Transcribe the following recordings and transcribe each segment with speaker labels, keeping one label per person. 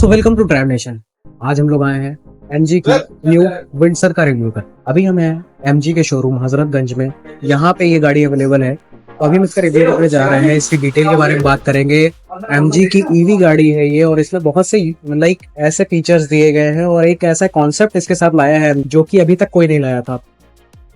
Speaker 1: So welcome to Drive Nation. आज हम लोग आए हैं एमजी की न्यू विंडसर का रिव्यू कर। अभी हम हैं एमजी के शोरूम हजरतगंज में। यहाँ पे ये गाड़ी अवेलेबल है, तो अभी हम इसका रिव्यू करने जा रहे हैं। इसकी डिटेल के बारे में बात करेंगे। एमजी की ईवी गाड़ी है ये, और इसमें बहुत से ऐसे फीचर्स दिए गए हैं और एक ऐसा कॉन्सेप्ट इसके साथ लाया है जो कि अभी तक कोई नहीं लाया था।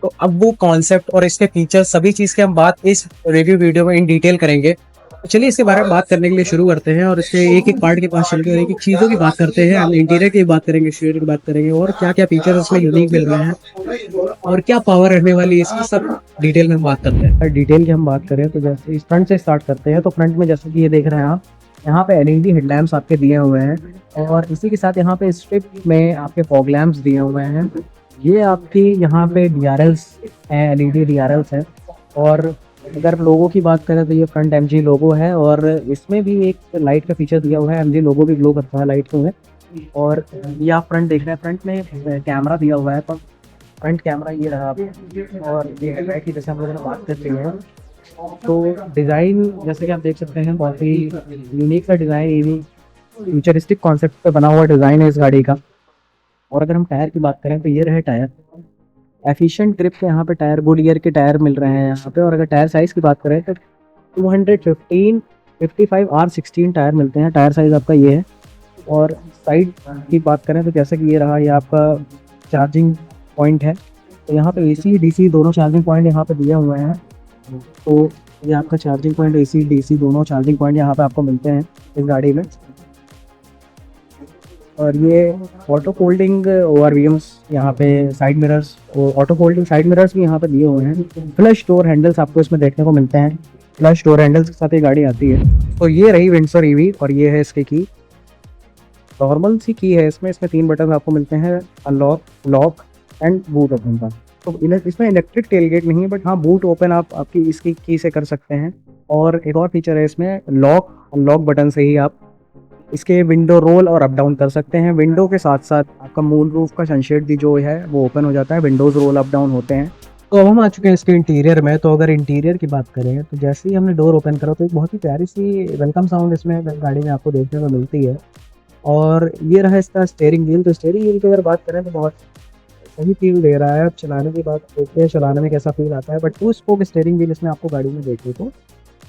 Speaker 1: तो अब वो कॉन्सेप्ट और इसके फीचर्स सभी चीज की हम बात इस रिव्यू वीडियो में इन डिटेल करेंगे। तो चलिए इसके बारे में बात करने के लिए शुरू करते हैं और इसके एक एक पार्ट के पास चलकर और एक एक चीज़ों की बात करते हैं। हम इंटीरियर की बात करेंगे, एक्सटीरियर की बात करेंगे और क्या क्या फीचर इसमें यूनिक मिल रहे हैं और क्या पावर रहने वाली है, इसकी सब डिटेल में हम बात करते हैं। डिटेल की हम बात करें तो जैसे इस फ्रंट से स्टार्ट करते हैं। तो फ्रंट में जैसे कि ये देख रहे हैं आप, यहाँ पे एलईडी हेडलैम्प्स आपके दिए हुए हैं और इसी के साथ यहाँ पे स्ट्रिप में आपके फॉग लैम्प्स दिए हुए हैं। ये आपकी यहाँ पे DRLs हैं, एलईडी DRLs हैं। और अगर लोगो की बात करें तो ये फ्रंट एमजी लोगो है और इसमें भी एक लाइट का फीचर दिया हुआ है। एमजी लोगो भी ग्लो करता है लाइट में। और ये आप फ्रंट देख रहे हैं, फ्रंट में कैमरा दिया हुआ है, पर फ्रंट कैमरा ये रहा और ये हेडलाइट की जैसे हम लोगों ने बात करते हैं। तो डिज़ाइन जैसे कि आप देख सकते हैं, बहुत ही यूनिक सा डिज़ाइन, ईवी फ्यूचरिस्टिक कॉन्सेप्ट पे बना हुआ डिज़ाइन है इस गाड़ी का। और अगर हम टायर की बात करें तो ये रहे टायर, एफिशिएंट ग्रिप के यहाँ पे टायर, गुड ईयर के टायर मिल रहे हैं यहाँ पे। और अगर टायर साइज़ की बात करें तो 215 55 R16 टायर मिलते हैं। टायर साइज़ आपका ये है। और साइड की बात करें तो जैसे कि ये रहा, ये आपका चार्जिंग पॉइंट है। तो यहाँ पे AC DC दोनों चार्जिंग पॉइंट यहाँ पे दिए हुए हैं। तो ये आपका चार्जिंग पॉइंट AC DC दोनों चार्जिंग पॉइंट यहाँ पे आपको मिलते हैं इस गाड़ी में। और ये ऑटो फोल्डिंग ORVMs यहाँ पे, साइड मिरर्स और ऑटो फोल्डिंग साइड मिरर्स भी यहाँ पे दिए हुए हैं। फ्लश डोर हैंडल्स आपको इसमें देखने को मिलते हैं। फ्लश डोर हैंडल्स के साथ ये गाड़ी आती है। तो ये रही विंडसर ईवी और ये है इसकी की, नॉर्मल सी की है। इसमें 3 बटन आपको मिलते हैं, unlock, lock and boot open का। तो इसमें इलेक्ट्रिक टेलगेट नहीं है, बट हाँ बूट ओपन आप आपकी इसकी की से कर सकते हैं। और एक और फीचर है इसमें, लॉक अनलॉक बटन से ही आप इसके विंडो रोल और अप डाउन कर सकते हैं। विंडो के साथ साथ आपका मून रूफ का सनशेड भी जो है वो ओपन हो जाता है, विंडोज़ रोल अप डाउन होते हैं। तो अब हम आ चुके हैं इसके इंटीरियर में। तो अगर इंटीरियर की बात करें तो जैसे ही हमने डोर ओपन करा तो एक बहुत ही प्यारी सी वेलकम साउंड इसमें गाड़ी में आपको देखने को मिलती है। और ये रहा इसका स्टीयरिंग व्हील। तो स्टीयरिंग व्हील की अगर बात करें तो बहुत सही फील दे रहा है। अब चलाने की बात देखते हैं चलाने में कैसा फील आता है, बट 2 स्पोक स्टीयरिंग व्हील इसमें आपको गाड़ी में देखने को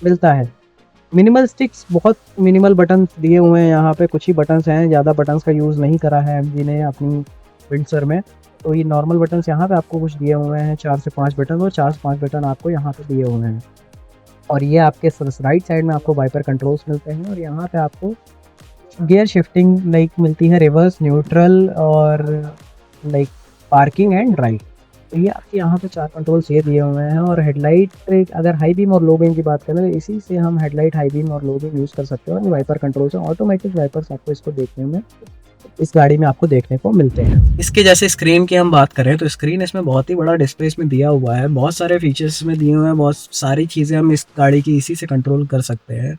Speaker 1: मिलता है। मिनिमल स्टिक्स, बहुत मिनिमल बटन दिए हुए हैं यहाँ पे, कुछ ही बटन्स हैं, ज़्यादा बटन्स का यूज़ नहीं करा है एमजी ने अपनी विंडसर में। तो ये नॉर्मल बटन्स यहाँ पे आपको कुछ दिए हुए हैं, 4 से 5 बटन, और 4 से 5 बटन आपको यहाँ पे दिए हुए हैं। और ये आपके राइट साइड में आपको वाइपर कंट्रोल्स मिलते हैं और यहाँ पे आपको गियर शिफ्टिंग मिलती है, रिवर्स, न्यूट्रल और पार्किंग एंड ड्राइव। तो ये आपके यहाँ पे 4 कंट्रोल्स ये दिए हुए हैं। और हेडलाइट, अगर हाई बीम और लो बीम की बात करें तो इसी से हम हेडलाइट, हाई बीम और लो बीम यूज़ कर सकते हैं। और वाइपर कंट्रोल्स हैं, ऑटोमेटिक वाइपर्स आपको इसको देखने में, इस गाड़ी में आपको देखने को मिलते हैं। इसके जैसे स्क्रीन की हम बात करें तो स्क्रीन इसमें बहुत ही बड़ा डिस्प्ले इसमें दिया हुआ है, बहुत सारे फीचर्स इसमें दिए हुए हैं, बहुत सारी चीज़ें हम इस गाड़ी की इसी से कंट्रोल कर सकते हैं।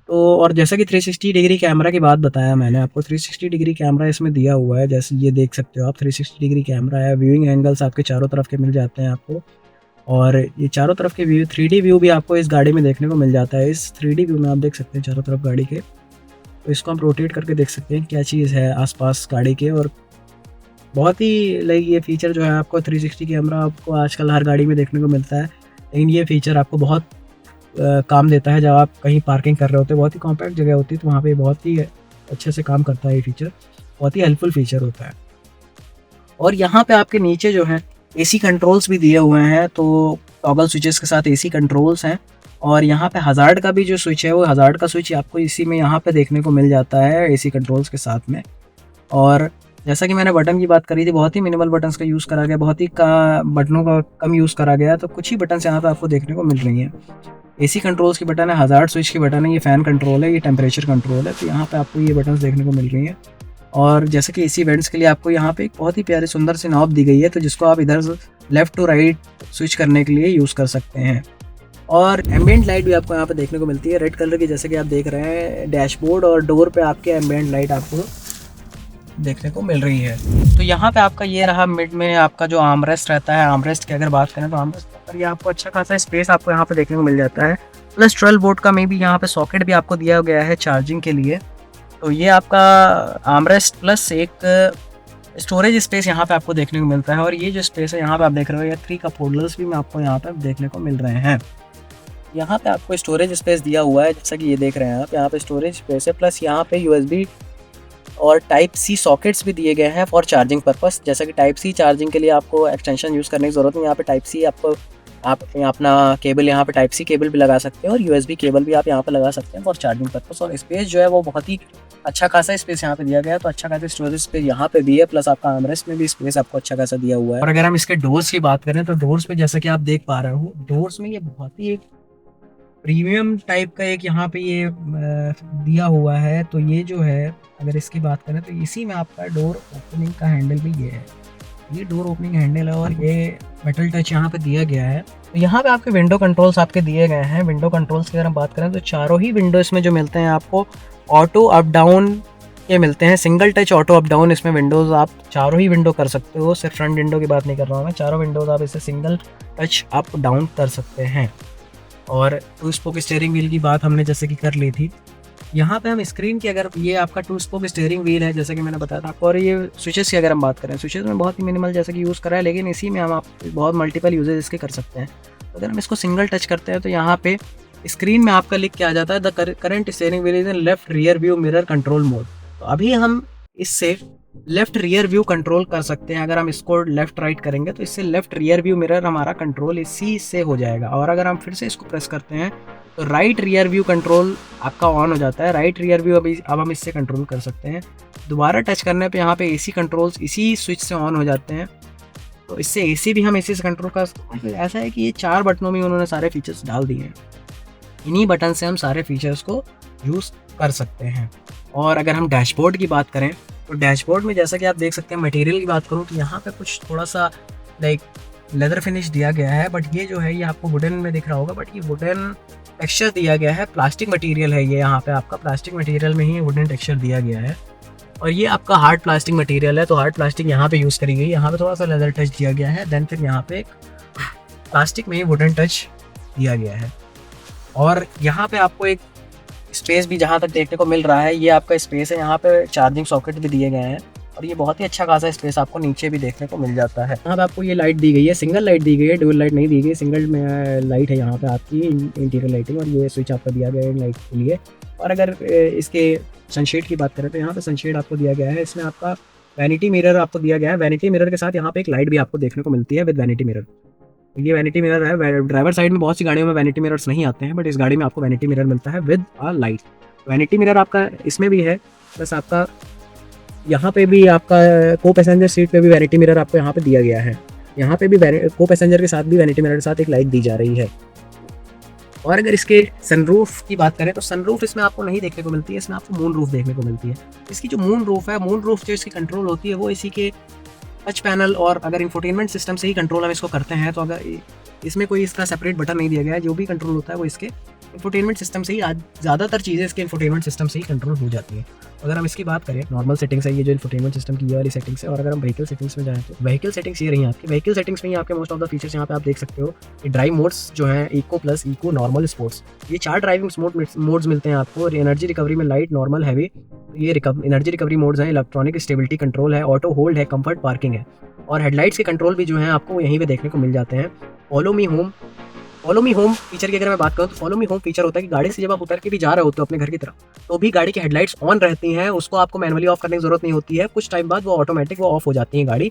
Speaker 1: तो और जैसा कि 360 डिग्री कैमरा की बात बताया मैंने आपको, 360 डिग्री कैमरा इसमें दिया हुआ है। जैसे ये देख सकते हो आप, 360 डिग्री कैमरा है। व्यूइंग एंगल्स आपके चारों तरफ के मिल जाते हैं आपको। और ये चारों तरफ के व्यू, 3D व्यू भी आपको इस गाड़ी में देखने को मिल जाता है। इस 3D व्यू में आप देख सकते हैं चारों तरफ गाड़ी के। तो इसको हम रोटेट करके देख सकते हैं क्या चीज़ है आसपास गाड़ी के। और बहुत ही ये फीचर जो है आपको 360 कैमरा आपको आजकल हर गाड़ी में देखने को मिलता है, लेकिन ये फीचर आपको बहुत काम देता है जब आप कहीं पार्किंग कर रहे होते हैं, बहुत ही कॉम्पैक्ट जगह होती है, तो वहाँ पे बहुत ही अच्छे से काम करता है ये फीचर, बहुत ही हेल्पफुल फीचर होता है। और यहाँ पे आपके नीचे जो है AC कंट्रोल्स भी दिए हुए हैं। तो टॉगल स्विचेस के साथ AC कंट्रोल्स हैं। और यहाँ पे हज़ार्ड का भी जो स्विच है, वो हज़ार्ड का स्विच आपको इसी में यहाँ पे देखने को मिल जाता है AC कंट्रोल्स के साथ में। और जैसा कि मैंने बटन की बात करी थी, बहुत ही मिनिमल बटन्स का यूज़ करा गया, बहुत ही बटनों का कम यूज़ करा गया। तो कुछ ही बटन्स यहाँ पे आपको देखने को मिल रही हैं। AC कंट्रोल्स की बटन है, हज़ार्ड स्विच की बटन है, ये फ़ैन कंट्रोल है, ये टेम्परेचर कंट्रोल है। तो यहाँ पे आपको ये बटन्स देखने को मिल रही हैं। और जैसे कि AC वेंट्स के लिए आपको यहाँ पे एक बहुत ही प्यारी सुंदर सी नॉब दी गई है, तो जिसको आप इधर से लेफ़्ट टू राइट स्विच करने के लिए यूज़ कर सकते हैं। और एम्बिएंट लाइट भी आपको यहाँ पे देखने को मिलती है, रेड कलर की, जैसे कि आप देख रहे हैं। डैशबोर्ड और डोर पे आपके एम्बिएंट लाइट आपको देखने को मिल रही है। तो यहाँ पे आपका ये रहा मिड में आपका जो आर्मरेस्ट रहता है। आर्मरेस्ट की अगर बात करें तो आर्मरेस्ट पर ये आपको अच्छा खासा स्पेस आपको यहाँ पे देखने को मिल जाता है। प्लस 12 वोल्ट का में भी यहाँ पे सॉकेट भी आपको दिया गया है चार्जिंग के लिए। तो ये आपका आर्मरेस्ट प्लस एक स्टोरेज स्पेस यहाँ पे आपको देखने को मिलता है। और ये जो स्पेस है यहाँ पे आप देख रहे हो, ये 3 कप होल्डर्स भी मैं आपको यहाँ पे देखने को मिल रहे हैं। यहाँ पे आपको स्टोरेज स्पेस दिया हुआ है, जैसा कि ये देख रहे हैं आप, यहाँ पे स्टोरेज स्पेस है, प्लस यहाँ पे USB और टाइप सी सॉकेट्स भी दिए गए हैं फॉर चार्जिंग पर्पस। जैसा कि टाइप सी चार्जिंग के लिए आपको एक्सटेंशन यूज़ करने की ज़रूरत नहीं, यहाँ पे टाइप सी आपको आप अपना केबल यहाँ पे टाइप सी केबल भी लगा सकते हैं और USB केबल भी आप यहाँ पे लगा सकते हैं फॉर चार्जिंग पर्पस। और स्पेस जो है वो बहुत ही अच्छा खासा स्पेस यहाँ पे दिया गया है, तो अच्छा खासा स्टोरेज स्पेस यहाँ पे भी है, प्लस आपका आर्मरेस्ट में भी स्पेस आपको अच्छा खासा दिया हुआ है। और अगर हम इसके डोर्स की बात करें तो डोर्स पे जैसा कि आप देख पा रहे हो, डोर्स में ये बहुत ही एक प्रीमियम टाइप का एक यहाँ पे ये दिया हुआ है। तो ये जो है अगर इसकी बात करें तो इसी में आपका डोर ओपनिंग का हैंडल भी ये है, ये डोर ओपनिंग हैंडल है और ये मेटल टच यहाँ पे दिया गया है। तो यहाँ पे आपके विंडो कंट्रोल्स आपके दिए गए हैं। विंडो कंट्रोल्स की अगर हम बात करें तो चारों ही विंडो इसमें जो मिलते हैं आपको ऑटो अप डाउन के मिलते हैं, single touch auto up down इसमें विंडोज़ आप चारों ही विंडो कर सकते हो, सिर्फ फ्रंट विंडो की बात नहीं कर रहा हूँ मैं, चारों विंडोज़ आप इसे सिंगल टच अप डाउन कर सकते हैं। और 2 स्पोक स्टीयरिंग व्हील की बात हमने जैसे कि कर ली थी। यहाँ पे हम स्क्रीन की अगर ये आपका 2 स्पोक स्टीयरिंग व्हील है जैसे कि मैंने बताया था आपको। और ये स्विचेस की अगर हम बात करें, स्विचेस में बहुत ही मिनिमल जैसे कि यूज़ करा है, लेकिन इसी में हम आप बहुत मल्टीपल यूजेज इसके कर सकते हैं। अगर हम इसको सिंगल टच करते हैं तो यहाँ पे स्क्रीन में आपका लिख के आ जाता है the current steering wheel is in left rear view mirror control mode. तो अभी हम इससे लेफ्ट रियर व्यू कंट्रोल कर सकते हैं। अगर हम इसको लेफ्ट राइट करेंगे तो इससे लेफ्ट रियर व्यू मिरर हमारा कंट्रोल इसी से हो जाएगा। और अगर हम फिर से इसको प्रेस करते हैं तो राइट रियर व्यू कंट्रोल आपका ऑन हो जाता है। राइट रियर व्यू अब हम इससे कंट्रोल कर सकते हैं। दोबारा टच करने पे यहाँ पे एसी कंट्रोल्स इसी स्विच से ऑन हो जाते हैं, तो इससे एसी भी हम एसी से कंट्रोल कर सकते हैं। ऐसा है कि ये 4 बटनों में उन्होंने सारे फीचर्स डाल दिए हैं, इन्हीं बटन से हम सारे फीचर्स को यूज़ कर सकते हैं। और अगर हम डैशबोर्ड की बात करें तो डैशबोर्ड में जैसा कि आप देख सकते हैं, मटेरियल की बात करूँ तो यहाँ पे कुछ थोड़ा सा लाइक लेदर फिनिश दिया गया है, बट ये जो है ये आपको वुडन में दिख रहा होगा, बट ये वुडन टेक्सचर दिया गया है, प्लास्टिक मटेरियल है ये, यहाँ पे आपका प्लास्टिक मटेरियल में ही वुडन टेक्सचर दिया गया है। और ये आपका हार्ड प्लास्टिक मटेरियल है, तो हार्ड प्लास्टिक यहाँ पे यूज़ करी गई, यहाँ पे थोड़ा सा लेदर टच दिया गया है, देन फिर यहाँ पे प्लास्टिक में ही वुडन टच दिया गया है। और यहाँ पे आपको एक स्पेस भी जहाँ तक देखने को मिल रहा है, ये आपका स्पेस है, यहाँ पे चार्जिंग सॉकेट भी दिए गए हैं और ये बहुत ही अच्छा खासा स्पेस आपको नीचे भी देखने को मिल जाता है। यहाँ पे आपको ये लाइट दी गई है, सिंगल लाइट दी गई है, डबल लाइट नहीं दी गई, सिंगल में लाइट है यहाँ पे आपकी इंटीरियर लाइटिंग, और ये स्विच आपका दिया गया है लाइट के लिए। और अगर इसके सनशेड की बात करें तो यहाँ पे सनशेड आपको दिया गया है, इसमें आपका वैनिटी मिरर आपको दिया गया है, वैनिटी मिरर के साथ यहाँ पे एक लाइट भी आपको देखने को मिलती है विद वैनिटी मिरर। ये वैनिटी मिरर है, ड्राइवर साइड में बहुत सी गाड़ियों में वैनिटी मिरर्स नहीं आते हैं, बट इस गाड़ी में आपको वैनिटी मिरर मिलता है with a light. Vanity mirror आपका इसमें भी है, प्लस आपका यहाँ पे भी आपका को पैसेंजर सीट पे भी वैनिटी मिरर आपको यहाँ पे दिया गया है, यहाँ पे भी को पैसेंजर के साथ भी वैनिटी मिरर के साथ एक लाइट दी जा रही है। और अगर इसके सनरूफ की बात करें तो सनरूफ इसमें आपको नहीं देखने को मिलती है, इसमें आपको मून रूफ देखने को मिलती है। इसकी जो मून रूफ है, मून रूफ जो इसकी कंट्रोल होती है वो इसी के टच पैनल और अगर इंफोटेनमेंट सिस्टम से ही कंट्रोल हम इसको करते हैं, तो अगर इसमें कोई इसका सेपरेट बटन नहीं दिया गया है, जो भी कंट्रोल होता है वो इसके इंफोटेनमेंट सिस्टम से ही, ज़्यादातर चीज़ें इसके इंफोटेनमेंट सिस्टम से ही कंट्रोल हो जाती हैं। अगर हम इसकी बात करें नॉर्मल सेटिंग्स है ये जो इंफोटेनमेंट सिस्टम की ये वाली सेटिंग्स है। और अगर हम व्हीकल सेटिंग्स में जाएँ तो व्हीकल सेटिंग्स ये रही आपकी, व्हीकल सेटिंग्स में ही आपके मोस्ट ऑफ द फीचर्स यहाँ पे आप देख सकते हो। ये ड्राइव मोड्स जो हैं eco plus eco normal sports, ये 4 ड्राइविंग मोड्स मिलते हैं आपको। एनर्जी रिकवरी में लाइट नॉर्मल हैवी, ये एनर्जी रिकवरी मोड्स हैं, इलेक्ट्रॉनिक स्टेबिलिटी कंट्रोल है, ऑटो होल्ड है, कंफर्ट पार्किंग है। और हेडलाइट्स के कंट्रोल भी जो हैं आपको यहीं पे देखने को मिल जाते हैं। फॉलो मी होम फीचर की अगर मैं बात करूँ तो फॉलो मी होम फीचर होता है कि गाड़ी से जब आप उतर के भी जा रहे होते हो अपने घर की तरफ, तो भी गाड़ी की हेडलाइट्स ऑन रहती हैं, उसको आपको मैनुअली ऑफ करने की जरूरत नहीं होती है। कुछ टाइम बाद वो ऑटोमेटिक वो ऑफ हो जाती है गाड़ी,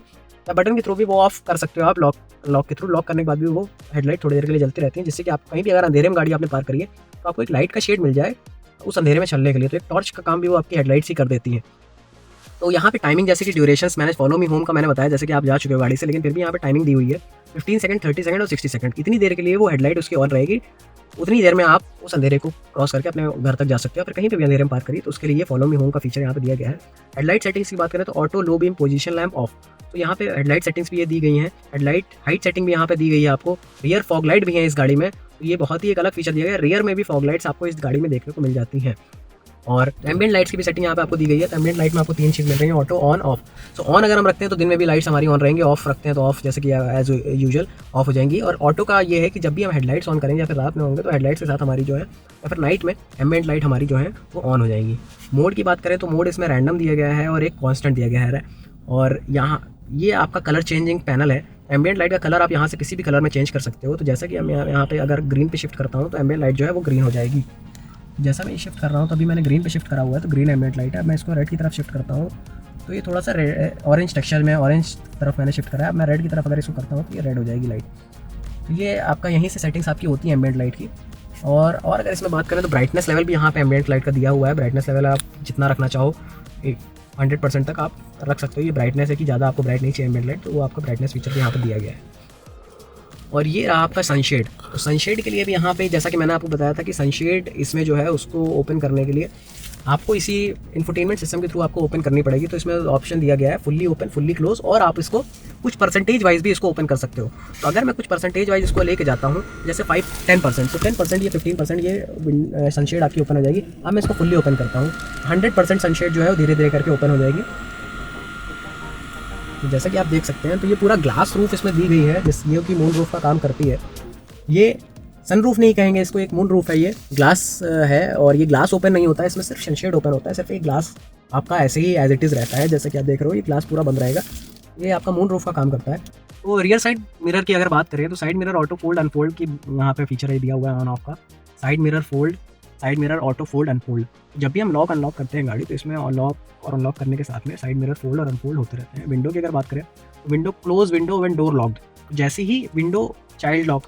Speaker 1: या बटन के थ्रू भी वो ऑफ कर सकते हो आप, लॉक के थ्रू। लॉक करने के बाद भी वो हेडलाइट थोड़ी देर के लिए जलती रहती है, जिससे कि आप कहीं भी अगर अंधेरे में गाड़ी आपने पार्क करी है तो आपको एक लाइट का शेड मिल जाए उस अंधेरे में चलने के लिए, तो एक टॉर्च का काम भी वो आपकी हेडलाइट्स ही कर देती है। तो यहाँ पे टाइमिंग जैसे कि ड्यूरेशंस मैंने फॉलो मी होम का मैंने बताया जैसे कि आप जा चुके हो गाड़ी से, लेकिन फिर भी यहाँ पे टाइमिंग दी हुई है 15 सेकंड, 30 सेकंड और 60 सेकंड। इतनी देर के लिए वो हेडलाइट उसकी ऑन रहेगी, उतनी देर में आप उस अंधेरे को क्रॉस करके अपने घर तक जा सकते हो। फिर कहीं पे भी अंधेरे में पार्क करिए तो उसके लिए ये फॉलो मी होम का फीचर यहाँ पे दिया गया है। हेडलाइट सेटिंग्स की बात करें तो auto low beam position lamp of, तो यहाँ पे हेडलाइट सेटिंग्स भी ये दी गई हैं। हेडलाइट हाइट सेटिंग भी यहाँ पे दी गई है आपको। रियर फॉग लाइट भी है इस गाड़ी में, तो ये बहुत ही एक अलग फीचर दिया गया है। रियर में भी फॉग लाइट्स आपको इस गाड़ी में देखने को मिल जाती हैं।
Speaker 2: और एम्बिएंट लाइट्स की भी सेटिंग यहाँ पे आपको दी गई है। तो एम्बिएंट लाइट में आपको 3 चीज़ मिल रही है, auto, on, of. So on अगर हम रखते हैं तो दिन में भी लाइट्स हमारी ऑन रहेंगी, ऑफ रखते हैं तो ऑफ जैसे कि एज यूजुअल ऑफ हो जाएंगी। और ऑटो का ये है कि जब भी हम हेडलाइट्स ऑन करेंगे या फिर रात में होंगे तो हेडलाइट्स के साथ हमारी जो है या फिर नाइट में एम्बिएंट लाइट हमारी जो है वो ऑन हो जाएगी। मोड की बात करें तो मोड इसमें रैंडम दिया गया है और एक कॉन्स्टेंट दिया गया है। और यहाँ ये आपका कलर चेंजिंग पैनल है। एम्बिएंट लाइट का कलर आप यहाँ से किसी भी कलर में चेंज कर सकते हो। तो जैसा कि हम यहाँ पे अगर ग्रीन पे शिफ्ट करता हूँ तो एम्बिएंट लाइट जो है वो ग्रीन हो जाएगी। जैसा मैं शिफ्ट कर रहा हूँ तो अभी मैंने ग्रीन पे शिफ्ट करा हुआ है तो ग्रीन एम्बिएंट लाइट है। अब मैं इसको रेड की तरफ शिफ्ट करता हूँ तो ये थोड़ा सा ऑरेंज टेक्सचर में ऑरेंज तरफ मैंने शिफ्ट करा है। अब मैं रेड की तरफ अगर इसको करता हूँ तो ये रेड हो जाएगी लाइट। तो ये आपका यहीं से सेटिंग्स आपकी होती है एम्बिएंट लाइट की। और अगर इसमें बात करें तो ब्राइटनेस लेवल भी यहाँ पे एम्बिएंट लाइट का दिया हुआ है। ब्राइटनेस लेवल आप जितना रखना चाहो 100% तक आप रख सकते हो। ये ब्राइटनेस है कि ज़्यादा आपको ब्राइट नहीं चाहिए एम्बिएंट लाइट, तो वो आपका ब्राइटनेस फीचर भी यहाँ पर दिया गया है। और ये रहा आपका सनशेड। तो सनशेड के लिए भी यहाँ पे जैसा कि मैंने आपको बताया था कि सनशेड इसमें जो है उसको ओपन करने के लिए आपको इसी इंफोटेनमेंट सिस्टम के थ्रू आपको ओपन करनी पड़ेगी। तो इसमें ऑप्शन दिया गया है फुल्ली ओपन, फुल्ली क्लोज, और आप इसको कुछ परसेंटेज वाइज भी इसको ओपन कर सकते हो। तो अगर मैं कुछ परसेंटेज वाइज इसको लेके जाता हूँ जैसे 5-10%, तो 10% या 15% ये सनशेड आपकी ओपन हो जाएगी। अब मैं इसको फुल्ली ओपन करता हूँ, 100% सनशेड जो है वो धीरे धीरे करके ओपन हो जाएगी। तो जैसा कि आप देख सकते हैं तो ये पूरा ग्लास रूफ इसमें दी गई है जिसमें कि मून रूफ का काम करती है। ये सन रूफ नहीं कहेंगे इसको, एक मून रूफ है। ये ग्लास है और ये ग्लास ओपन नहीं होता है, इसमें सिर्फ सनशेड ओपन होता है। सिर्फ ये ग्लास आपका ऐसे ही एज इट इज़ रहता है। जैसे कि आप देख रहे हो ये ग्लास पूरा बंद रहेगा। ये आपका मून रूफ का काम करता है। तो रियर साइड मिरर की अगर बात करें तो side mirror auto fold unfold की यहाँ पे फीचर है दिया हुआ है ऑन ऑफ का। Side mirror fold, side mirror auto fold unfold. जब भी हम लॉक अनलॉक करते हैं गाड़ी तो इसमें लॉक और अनलॉक करने के साथ में साइड मिरर फोल्ड और अनफोल्ड होते रहते हैं। विंडो की अगर बात करें तो window close window when door locked. जैसे ही विंडो चाइल्ड लॉक,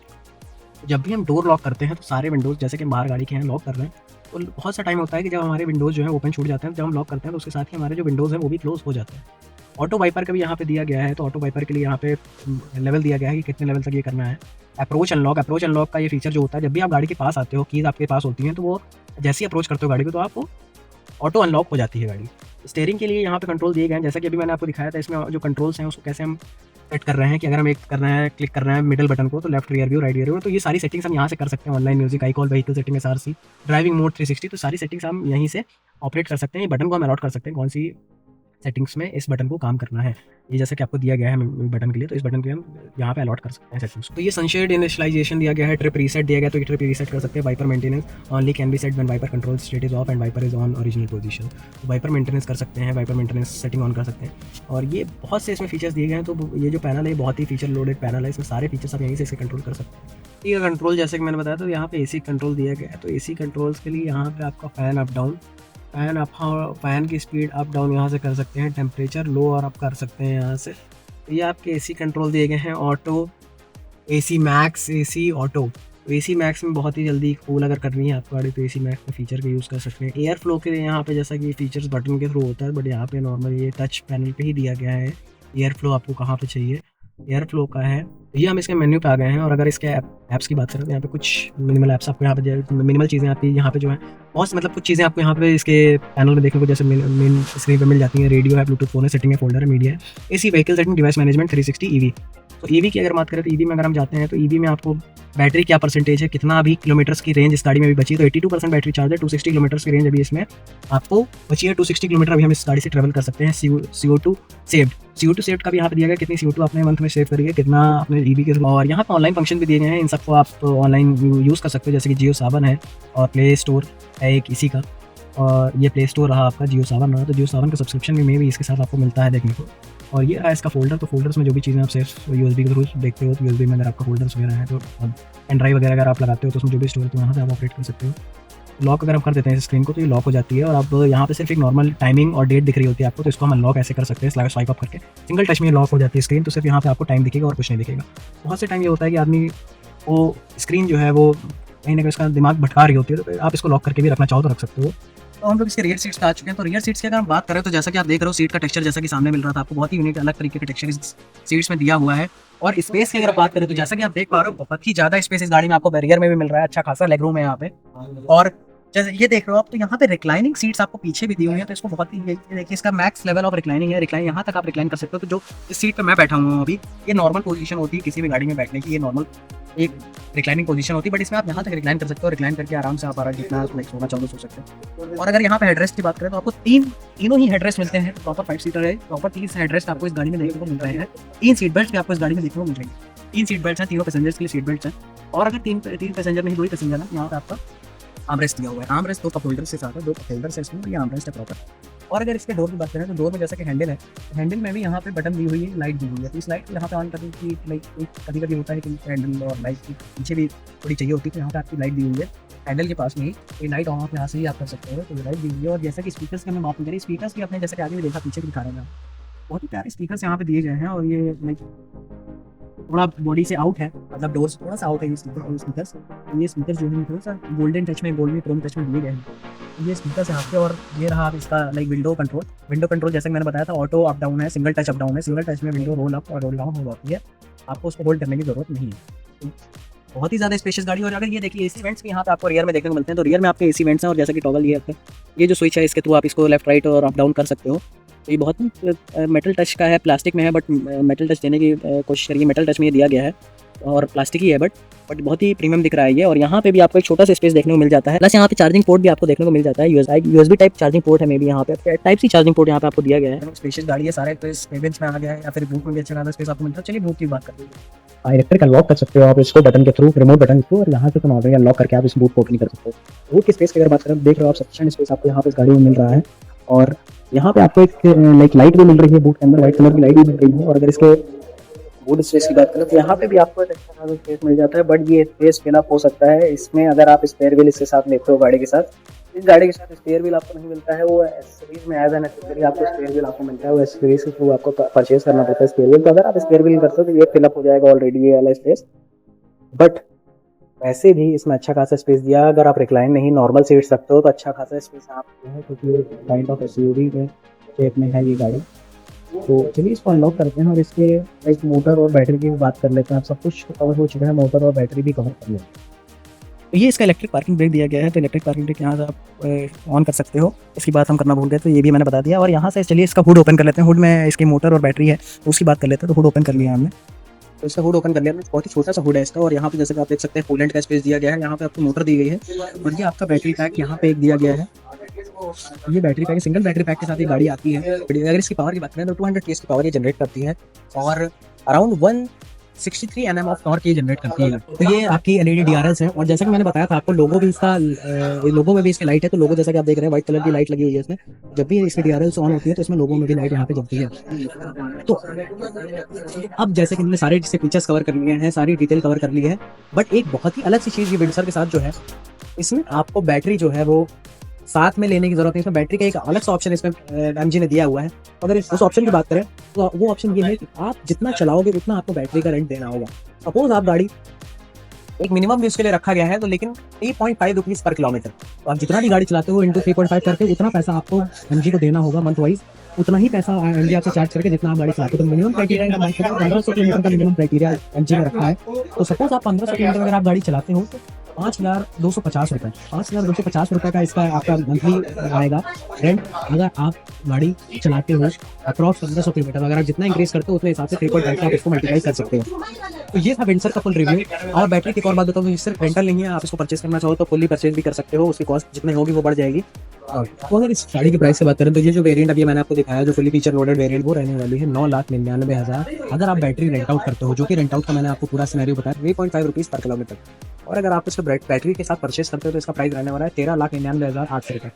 Speaker 2: जब भी हम डोर लॉक करते हैं तो सारे विंडोज़ जैसे कि बाहर गाड़ी के हैं लॉक कर रहे हैं तो बहुत सा टाइम होता है कि जब हमारे विंडोज़ जो है ओपन छूट जाते हैं, जब हम लॉक करते हैं तो उसके साथ ही हमारे जो विंडोज़ हैं वो भी क्लोज हो जाते हैं। ऑटो वाइपर का भी यहाँ पे दिया गया है। तो ऑटो वाइपर के लिए यहाँ पे लेवल दिया गया है कि कितने लेवल तक ये करना है। अप्रोच अनलॉक का ये फीचर जो होता है जब भी आप गाड़ी के पास आते हो, कीज़ आपके पास होती हैं, तो वो जैसे ही अप्रोच करते हो गाड़ी को तो आपको ऑटो अनलॉक हो जाती है गाड़ी। स्टीयरिंग के लिए यहाँ पे कंट्रोल दिए गए हैं जैसा कि अभी मैंने आपको दिखाया था। इसमें जो कंट्रोल्स हैं उसको कैसे हम सेट कर रहे हैं कि अगर हम एक कर रहे हैं क्लिक कर रहे हैं मिडिल बटन को तो left rear view, right rear view, तो ये सारी सेटिंग्स हम यहाँ से कर सकते हैं। Online music, iKall, vehicle setting, SRC, driving mode 360, तो सारी सेटिंग्स हम यहीं से ऑपरेट कर सकते हैं। ये बटन को हम अलॉट कर सकते हैं कौन सी सेटिंग्स में इस बटन को काम करना है। ये जैसे कि आपको दिया गया है बटन के लिए, तो इस बटन के हम यहाँ पे अलॉट कर सकते हैं सेटिंग्स। तो ये सनशेड इनिशियलाइजेशन दिया गया है, ट्रिप रीसेट दिया गया तो ये ट्रिप रीसेट कर सकते हैं। Wiper maintenance only can be set when wiper control state is off and wiper is on original position. तो वाइपर मेंटेनेंस कर सकते हैं, वाइपर मेंटेनेंस सेटिंग ऑन कर सकते हैं। और ये बहुत से इसमें फीचर्स दिए गए हैं। तो ये जो पैनल है बहुत ही फीचर लोडेड पैनल है। इसमें सारे फीचर्स आप यहीं से इसे कंट्रोल कर सकते हैं। ये कंट्रोल जैसे कि मैंने बताया तो यहाँ पे AC कंट्रोल दिया गया है। तो AC कंट्रोल्स के लिए यहाँ पे आपका फैन अप डाउन, फैन की स्पीड अप डाउन यहाँ से कर सकते हैं। टेम्परेचर लो और अप कर सकते हैं यहाँ से। ये आपके AC कंट्रोल दिए गए हैं। Auto, AC max, AC auto. तो AC मैक्स में बहुत ही जल्दी कूल अगर करनी है आपको गाड़ी तो AC मैक्स में फीचर का यूज़ कर सकते हैं। एयर फ्लो के लिए यहाँ पे जैसा कि फीचर्स बटन के थ्रू होता है, बट यहाँ पे नॉर्मल ये टच पैनल पे ही दिया गया है। एयर फ्लो आपको कहाँ पे चाहिए, एयर फ्लो का है। ये हम इसके मेन्यू पे आ गए हैं। और अगर इसके ऐप्स की बात करें तो यहाँ पे कुछ मिनिमल ऐप्स आपको यहाँ पे मिनिमल चीज़ें आपकी यहाँ पे जो है बहुत मतलब कुछ चीज़ें आपको यहाँ पे इसके पैनल में देखने को जैसे मेन स्क्रीन पे मिल जाती हैं। रेडियो है, ब्लूटूथ फोन है, सेटिंग है, फोल्डर है, मीडिया है, AC vehicle setting, device management, 360 EV। तो EV की अगर बात करें तो EV में अगर हम जाते हैं तो EV में आपको बैटरी क्या परसेंटेज है, कितना अभी किलोमीटर्स की रेंज इस गाड़ी में भी बची। तो 82% बैटरी चार्ज है। 260 किलोमीटर्स की रेंज अभी इसमें आपको बची है। 260 किलोमीटर अभी हम इस गाड़ी से ट्रैवल कर सकते हैं। CO2 सेव्ड का भी यहाँ पे दिया गया, कितनी CO2 आपने मंथ में सेव करी है, कितना आपने EV के। और यहाँ पे ऑनलाइन फंक्शन भी दिए गए हैं। इन सबको आप ऑनलाइन यूज़ कर सकते हो जैसे कि जियो सावन है और प्ले स्टोर है एक इसी का। और ये प्ले स्टोर रहा आपका, जियो सावन रहा, तो जियो सावन का सब्सक्रिप्शन में भी इसके साथ आपको मिलता है देखने को। और ये रहा इसका फोल्डर। तो फोल्डर्स में जो भी चीज़ें आप सेफ USB के थ्रू देखते हो तो USB में अगर आपका फोल्डर्स वगैरह है तो पेन ड्राइव वगैरह अगर आप लगाते हो तो उसमें जो भी स्टोर है तो वहाँ से आप ऑपरेट कर सकते हो। लॉक अगर हम कर देते हैं स्क्रीन को तो ये लॉक हो जाती है। और आप यहाँ पे सिर्फ एक नॉर्मल टाइमिंग और डेट दिख रही होती है आपको, तो इसको हम अनलॉक ऐसे कर सकते हैं स्वाइप अप करके। सिंगल टच में लॉक हो जाती है स्क्रीन। तो सिर्फ यहाँ पे आपको टाइम दिखेगा और कुछ नहीं दिखेगा। बहुत से टाइम ये होता है कि आदमी वो स्क्रीन जो है वो कहीं ना कहीं उसका दिमाग भटका रही होती है, तो आप इसको लॉक करके भी रखना चाहो तो रख सकते हो। तो हम लोग इसके रियर सीट्स पे आ चुके हैं। तो रियर सीट्स की अगर हम बात करें तो जैसा कि आप देख रहे हो सीट का टेक्सचर जैसा कि सामने मिल रहा था आपको, बहुत ही यूनिक अलग तरीके का टेक्सचर इस सीट्स में दिया हुआ है। और स्पेस की अगर बात करें तो जैसा कि आप देख पा रहे हो बहुत ही ज़्यादा स्पेस इस गाड़ी में आपको बैरियर में भी मिल रहा है। अच्छा खासा लेग रूम है यहाँ पे। और जैसे ये देख रहे हो आप तो यहाँ पे रिक्लाइनिंग सीट्स आपको पीछे भी दी हुई है। तो इसको बहुत ही देखिए इसका मैक्स लेवल ऑफ रिक्लाइनिंग है। रिक्लाइन यहाँ तक आप रिक्लाइन कर सकते हो। तो जो इस सीट पे मैं बैठा हुआ हूँ अभी, ये नॉर्मल पोजीशन होती है किसी भी गाड़ी में बैठने की। ये नॉर्मल
Speaker 1: एक रिक्लाइनिंग पोजीशन होती है, बट इसमें आप यहाँ तक रिक्लाइन कर सकते हो, रिक्लाइन करके आराम से आप आराम जितना लाइक सोना चाहो सो सकते हो। और अगर यहाँ पे हेडरेस्ट की बात करें तो आपको तीनों ही हेडरेस्ट मिलते हैं, प्रॉपर 5 सीटर है, प्रॉपर 3 हेडरेस्ट आपको इस गाड़ी में देखने को मिल रहे हैं। 3 सीट बेल्ट भी आपको इस गाड़ी में देखने को मिल रही है। 3 सीट बेल्ट हैं, तीनों पैसेंजर्स के लिए सीट बेल्ट हैं। और अगर तीन पैसेंजर नहीं 2 ही पैसेंजर है, यहाँ पे आपका आर्मरेस्ट दिया हुआ है। आर्मरेस्ट 2 कप होल्डर से साथ है, 2 कप होल्डर से इसमें, ये आर्मरेस्ट है प्रॉपर। और अगर इसके डोर की बात करें तो डोर में जैसा कि हैंडल है, हैंडल में भी यहाँ पे बटन दी हुई है, लाइट दी हुई है। तो इस लाइट को यहाँ पे ऑन करने की लाइक कभी होता है कि हैंडल और लाइट की पीछे भी थोड़ी चाहिए होती है, तो यहाँ पे आपकी लाइट दी हुई है हैंडल के पास में ही। ये लाइट ऑन ऑफ यहाँ से ही आप कर सकते हो, तो ये लाइट दी हुई है। और जैसा कि स्पीकर्स की हमें बात करें, स्पीकर्स भी अपने जैसे कि आगे भी देखा, पीछे भी दिखा रहे हैं, बहुत ही प्यारे स्पीकर्स यहाँ पे दिए गए हैं। और ये लाइक थोड़ा बॉडी से आउट है, मतलब डोर से थोड़ा सा आउट है ये स्पीकर्स। ये स्पीकर्स जो है थोड़ा सा गोल्डन टच में, गोल्डन क्रोम टच में दिए गए हैं ये स्पीकर्स यहाँ पे। और ये रहा आप इसका लाइक विंडो कंट्रोल जैसे मैंने बताया था, ऑटो अप डाउन है, सिंगल टच अप डाउन है। सिंगल टच में विंडो रोल अप और रोल डाउन हो जाती है, आपको उसको होल्ड करने की जरूरत नहीं है। बहुत ही ज़्यादा स्पेशियस गाड़ी। और अगर ये देखिए एसी वेंट्स भी यहाँ पे आपको रियर में देखने को मिलते हैं, तो रियर में आपके एसी वेंट्स हैं। और जैसा कि टॉगल ये जो स्विच है, इसके थ्रू आप इसको लेफ्ट राइट और अप डाउन कर सकते हो। तो ये बहुत ही मेटल टच का है, प्लास्टिक में है, बट मेटल टच देने की कोशिश करिए। मेटल टच में ये दिया गया है और प्लास्टिक ही है, बट बहुत ही प्रीमियम दिख रहा है ये। और यहाँ पे भी आपको एक छोटा सा स्पेस देखने को मिल जाता है, प्लस यहाँ पे चार्जिंग पोर्ट भी आपको देखने को मिल जाता है। यूएसबी टाइप चार्जिंग पोर्ट है, मे बी यहाँ पे टाइप सी चार्जिंग पोर्ट यहाँ पे आपको दिया गया है। स्पेशियस गाड़ी है, सारे तो इस केबिन्स में आ गया है, या फिर बूट में भी अच्छा खासा स्पेस आपको मिलता है। चलिए बूट की बात करते हैं। इलेक्ट्रिक अनलॉक कर सकते हो आप इसको बटन के थ्रू, रिमोट बटन के थ्रू, और यहाँ से तुम ऑलरेडी अनलॉक करके आप इस बूट को ओपन कर सकते हो। बूट की स्पेस की अगर बात करें, देख रहे हो आप सफिशिएंट स्पेस आपको यहाँ पे इस गाड़ी में मिल रहा है। और यहाँ पे आपको एक लाइक लाइट भी मिल रही है, बूट के अंदर व्हाइट कलर की लाइट भी मिल रही है। और अगर इसके बूट स्पेस की बात करें तो यहाँ पे भी आपको अच्छा खासा स्पेस मिल जाता है, बट ये स्पेस फिल अप हो सकता है इसमें अगर आप स्पेयर व्हील इसके साथ लेते हो गाड़ी के साथ। इस गाड़ी के साथ स्पेयर व्हील आपको नहीं मिलता है, वो एसेसरीज में एज एन एक्सेसरी आपको स्पेयर व्हील आपको मिलता है। वो एसेसरीज के थ्रू आपको परचेज करना पड़ता है स्पेयर व्हील। तो अगर आप स्पेयर व्हील करते हो तो ये फिलअप हो जाएगा ऑलरेडी ये वाला स्पेस, बट वैसे भी इसमें अच्छा खासा स्पेस दिया। अगर आप रिक्लाइन नहीं नॉर्मल सीट्स रखते हो तो अच्छा खासा स्पेस आप जो है, क्योंकि काइंड ऑफ एसयूवी के शेप में है ये गाड़ी। तो चलिए इसको अनलॉक करते हैं और इसके एक मोटर और बैटरी की बात कर लेते हैं। आप सब कुछ कवर हो चुका है, मोटर और बैटरी भी कवर कर लेते हैं। तो ये इसका इलेक्ट्रिक पार्किंग ब्रेक दिया गया है, तो इलेक्ट्रिक पार्किंग ब्रेक यहाँ से आप ऑन कर सकते हो। इसकी बात हम करना भूल गए, तो ये भी मैंने बता दिया। और यहाँ से चलिए इसका हुड ओपन कर लेते हैं। हुड में इसकी मोटर और बैटरी है, तो उसकी बात कर लेते हैं। तो हुड ओपन कर लिया हमने, तो इसका हुड ओपन कर लिया हमने। बहुत ही छोटा सा हुड है इसका। और यहाँ पे जैसे कि आप देख सकते हैं कूलेंट का स्पेस दिया गया है, यहाँ पे आपको मोटर दी गई है, और ये आपका बैटरी पैक यहाँ पे एक दिया गया है। ये battery pack, single battery pack के साथ ये गाड़ी आती है। अगर इसकी पावर की बात करें तो 200 PS की पावर ये जनरेट करती है, और अराउंड 163 Nm ऑफ टॉर्क ये जनरेट करती है। तो ये आपकी LED DRLs है। और जैसा कि मैंने बताया था आपको, लोगो भी इसका, लोगो में भी इसकी लाइट है। तो लोगो जैसा कि आप देख रहे हैं व्हाइट कलर की लाइट लगी हुई है इसमें। जब भी इसकी DRLs ऑन होती है तो इसमें लोगो में भी लाइट यहाँ पे जलती है। तो अब जैसे कि हमने सारे फीचर्स कवर कर लिए हैं, सारी डिटेल कवर कर ली है, बट एक बहुत ही अलग सी चीज़ ये विंडसर के साथ जो है, इसमें आपको बैटरी जो है वो साथ में लेने की जरूरत नहीं। इसमें बैटरी का एक अलग सा ऑप्शन इसमें MG ने दिया हुआ है। अगर उस ऑप्शन की बात करें तो वो ऑप्शन ये है कि आप जितना चलाओगे उतना आपको बैटरी का रेंट देना होगा। सपोज आप गाड़ी एक मिनिमम भी उसके लिए रखा गया है, तो लेकिन 3.5 रुपीज़ पर किलोमीटर, तो आप जितना भी गाड़ी चलाते हो इंटू 3.5 करके उतना पैसा आपको MG को देना होगा मंथ वाइज। उतना ही पैसा MG आपसे चार्ज करके जितना आप गाड़ी चलाते हो। तो मिनिमम क्राइटेरिया का 1500 किलोमीटर का मिनिमम क्राइटेरिया MG में रखा है। तो सपोज आप 1500 किलोमीटर अगर आप गाड़ी चलाते हो तो 5,250 रुपये, 5,250 रुपये का इसका आपका मंथली आएगा रेंट। अगर आप गाड़ी चलाते हो अप्रॉक्स 1500 किलोमीटर, अगर आप जितना इंक्रीज करते हो उतने हिसाब से 3.5 आप इसको मल्टीप्लाई कर सकते हो। तो ये था विंडसर का फुल रिव्यू। और बैटरी की एक और बात बताऊँ, ये सिर्फ रेंटल नहीं है, आप इसको परचेस करना चाहो तो फुल्ली परचेज भी कर सकते हो। उसकी कॉस्ट जितनी होगी वो बढ़ जाएगी। तो अगर इस गाड़ी की प्राइस की बात करें तो ये जो वेरिएंट अभी मैंने आपको दिखाया, जो फुली फीचर लोडेड वेरिएंट, वो रहने वाली है 9,99,000 अगर आप बैटरी रेंट आउट करते हो, जो कि रेंट आउट का मैंने आपको पूरा सिनेरियो बताया 3.5 रुपीज़ पर किलोमीटर। और अगर आप इसको बैटरी के साथ परचेस करते हो तो इसका प्राइस रहने वाला है 13,99,800 रुपये।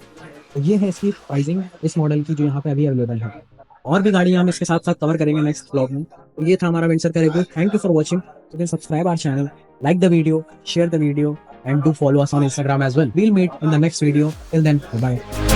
Speaker 1: तो ये है इसकी प्राइसिंग इस मॉडल की जो यहाँ पे अभी अवेलेबल है। और भी गाड़ियाँ हम इसके साथ साथ कवर करेंगे नेक्स्ट ब्लॉग में। तो ये था हमारा विंडसर का review. Thank you for watching. You can subscribe our channel, like the video, share the video, and do follow us on Instagram as well. We'll meet in the next video. Till then, bye bye.